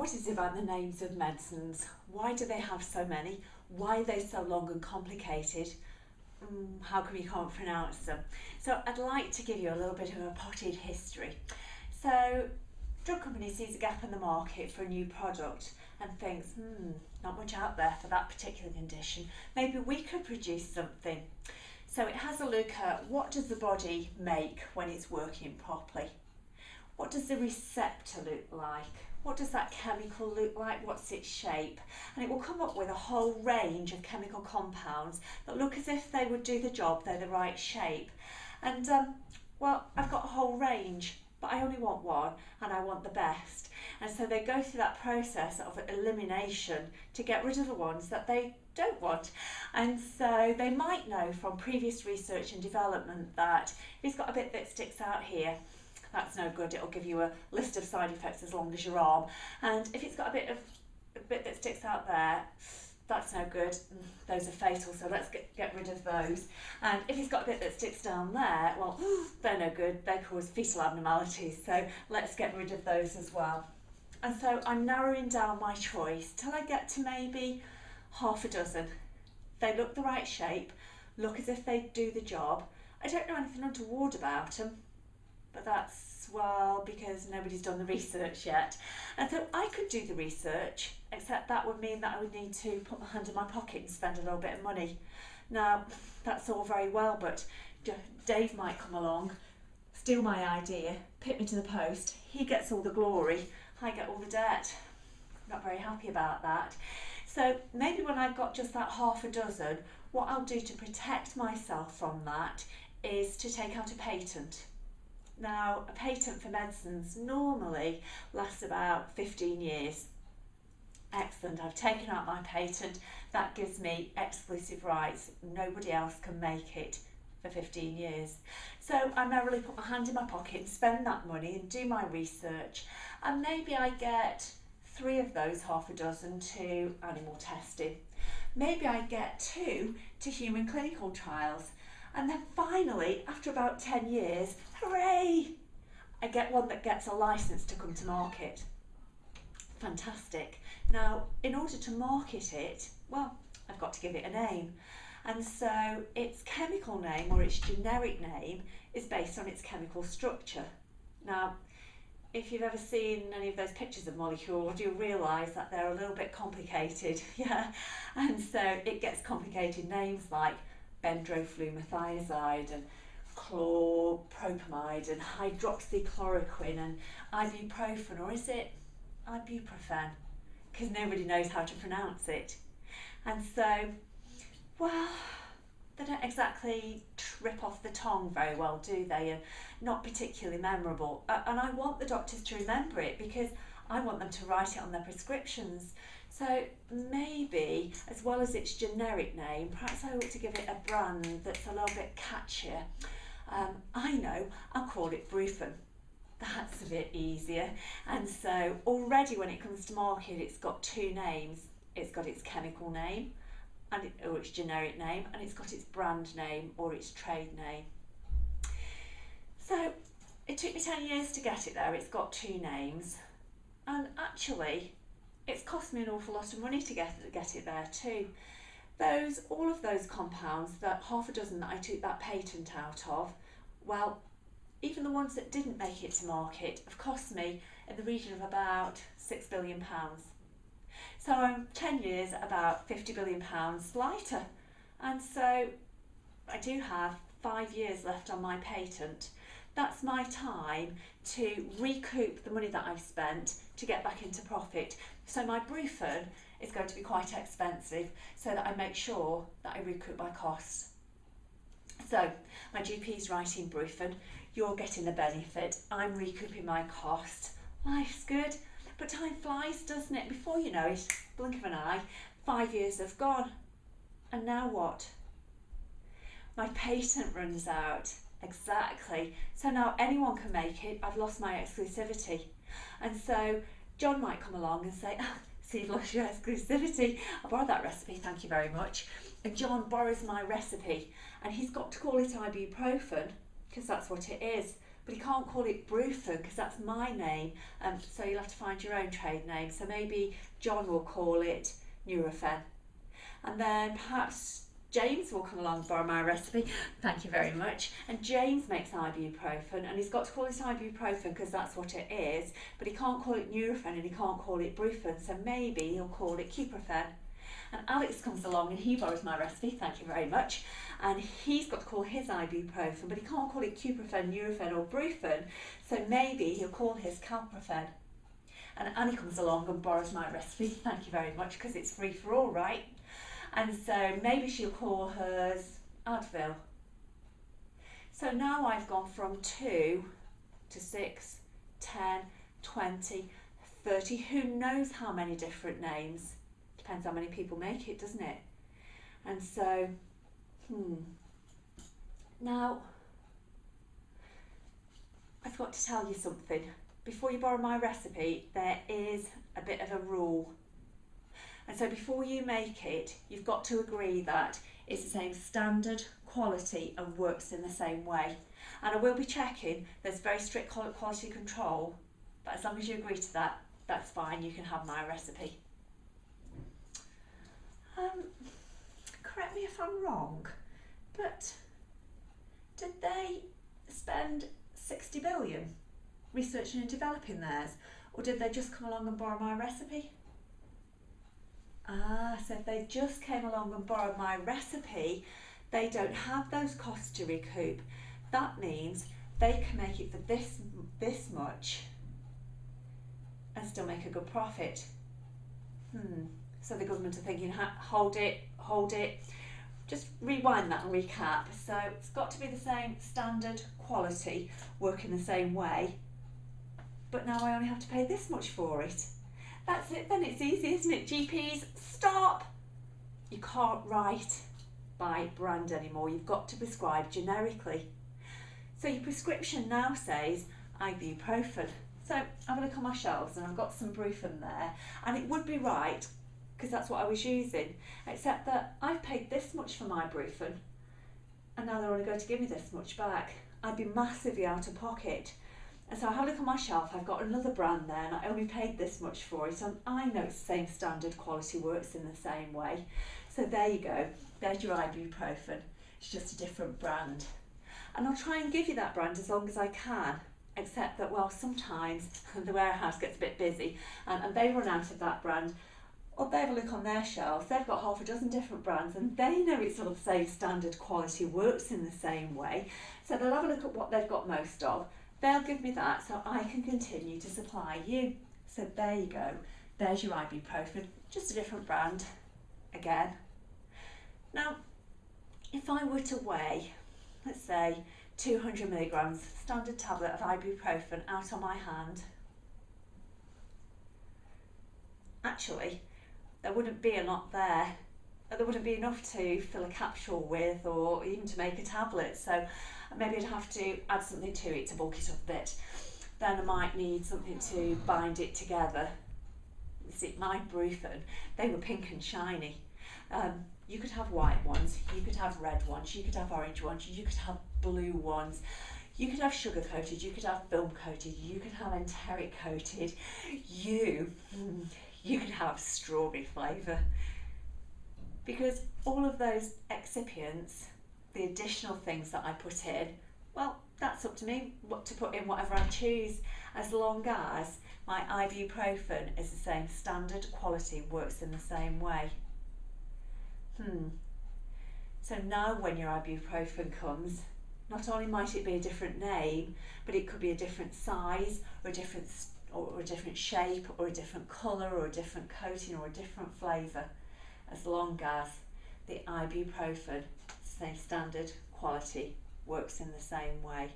What is it about the names of medicines? Why do they have so many? Why are they so long and complicated? How come you can't pronounce them? So I'd like to give you a little bit of a potted history. So drug company sees a gap in the market for a new product and thinks, not much out there for that particular condition. Maybe we could produce something. So it has a look at what does the body make when it's working properly? What does the receptor look like? What does that chemical look like? What's its shape? And it will come up with a whole range of chemical compounds that look as if they would do the job, they're the right shape. And well, I've got a whole range, but I only want one and I want the best. And so they go through that process of elimination to get rid of the ones that they don't want. And so they might know from previous research and development that if it's got a bit that sticks out here, that's no good. It'll give you a list of side effects as long as your arm. And if it's got a bit that sticks out there, that's no good. Those are fatal, so let's get rid of those. And if it's got a bit that sticks down there, well, they're no good. They cause fetal abnormalities, so let's get rid of those as well. And so I'm narrowing down my choice till I get to maybe half a dozen. They look the right shape, look as if they do the job. I don't know anything untoward about them, but that's, well, because nobody's done the research yet. And so I could do the research, except that would mean that I would need to put my hand in my pocket and spend a little bit of money. Now, that's all very well, but Dave might come along, steal my idea, put me to the post. He gets all the glory, I get all the debt. Not very happy about that. So maybe when I've got just that half a dozen, what I'll do to protect myself from that is to take out a patent. Now, a patent for medicines normally lasts about 15 years. Excellent, I've taken out my patent. That gives me exclusive rights. Nobody else can make it for 15 years. So I merrily put my hand in my pocket and spend that money and do my research. And maybe I get 3 of those half a dozen to animal testing. Maybe I get 2 to human clinical trials. And then finally, after about 10 years, hooray! I get one that gets a license to come to market. Fantastic. Now, in order to market it, well, I've got to give it a name. And so its chemical name or its generic name is based on its chemical structure. Now, if you've ever seen any of those pictures of molecules, you'll realise that they're a little bit complicated. Yeah, and so it gets complicated names like bendroflumethiazide and chloropropamide and hydroxychloroquine and ibuprofen, or is it ibuprofen? Because nobody knows how to pronounce it. And so, well, they don't exactly trip off the tongue very well, do they? And not particularly memorable. And I want the doctors to remember it because I want them to write it on their prescriptions. So maybe, as well as its generic name, perhaps I ought to give it a brand that's a little bit catchier. I know, I'll call it Brufen. That's a bit easier. And so already when it comes to market, it's got 2 names. It's got its chemical name, or its generic name, and it's got its brand name or its trade name. So it took me 10 years to get it there. It's got 2 names, and actually it's cost me an awful lot of money to get it there too. All of those compounds, that half a dozen that I took that patent out of, well, even the ones that didn't make it to market have cost me in the region of about £6 billion. So I'm 10 years about £50 billion lighter. And so I do have 5 years left on my patent. That's my time to recoup the money that I've spent to get back into profit. So my Brufen is going to be quite expensive so that I make sure that I recoup my costs. So my GP is writing Brufen, you're getting the benefit, I'm recouping my cost. Life's good, but time flies, doesn't it? Before you know it, blink of an eye, 5 years have gone. And now what? My patent runs out. Exactly. So now anyone can make it. I've lost my exclusivity. And so John might come along and say, see, you've lost your exclusivity. I borrowed that recipe, thank you very much. And John borrows my recipe and he's got to call it ibuprofen because that's what it is. but he can't call it Brufen because that's my name. So you'll have to find your own trade name. So maybe John will call it Nurofen. And then perhaps James will come along and borrow my recipe. Thank you very much. And James makes ibuprofen, and he's got to call it ibuprofen because that's what it is, but he can't call it Nurofen and he can't call it Brufen, so maybe he'll call it Cuprofen. And Alex comes along and he borrows my recipe, thank you very much, and he's got to call his ibuprofen, but he can't call it Cuprofen, Nurofen or Brufen, so maybe he'll call his Calprofen. And Annie comes along and borrows my recipe, thank you very much, because it's free for all, right? And so maybe she'll call hers Advil. So now I've gone from 2 to 6, 10, 20, 30, who knows how many different names. Depends how many people make it, doesn't it? And so, now, I've got to tell you something. Before you borrow my recipe, there is a bit of a rule. And so before you make it, you've got to agree that it's the same standard, quality and works in the same way. And I will be checking, there's very strict quality control, but as long as you agree to that, that's fine, you can have my recipe. Correct me if I'm wrong, but did they spend 60 billion researching and developing theirs, or did they just come along and borrow my recipe? So if they just came along and borrowed my recipe, they don't have those costs to recoup. That means they can make it for this much and still make a good profit. So the government are thinking, hold it. Just rewind that and recap. So it's got to be the same standard quality, work in the same way, but now I only have to pay this much for it. That's it, then it's easy, isn't it? GPs, stop! You can't write by brand anymore, you've got to prescribe generically. So your prescription now says ibuprofen. So have a look on my shelves and I've got some Brufen there, and it would be right because that's what I was using, except that I've paid this much for my Brufen and now they're only going to give me this much back. I'd be massively out of pocket. And so I have a look on my shelf, I've got another brand there and I only paid this much for it, and I know it's the same standard, quality works in the same way. So there you go, there's your ibuprofen, it's just a different brand. And I'll try and give you that brand as long as I can, except that, well, sometimes the warehouse gets a bit busy and they run out of that brand, or they have a look on their shelves, they've got half a dozen different brands and they know it's all the same standard, quality works in the same way. So they'll have a look at what they've got most of. They'll give me that so I can continue to supply you. So there you go, there's your ibuprofen, just a different brand again. Now, if I were to weigh, let's say 200 milligrams standard tablet of ibuprofen out on my hand, actually there wouldn't be a lot there. There wouldn't be enough to fill a capsule with or even to make a tablet, so maybe I'd have to add something to it to bulk it up a bit. Then I might need something to bind it together. You see, my Brufen, they were pink and shiny. You could have white ones, you could have red ones, you could have orange ones, you could have blue ones, you could have sugar coated, you could have film coated, you could have enteric coated, you could have strawberry flavour. Because all of those excipients, the additional things that I put in, well, that's up to me what to put in, whatever I choose, as long as my ibuprofen is the same standard, quality, works in the same way. So now when your ibuprofen comes, not only might it be a different name, but it could be a different size or a different shape or a different colour or a different coating or a different flavour, as long as the ibuprofen, same standard, quality, works in the same way.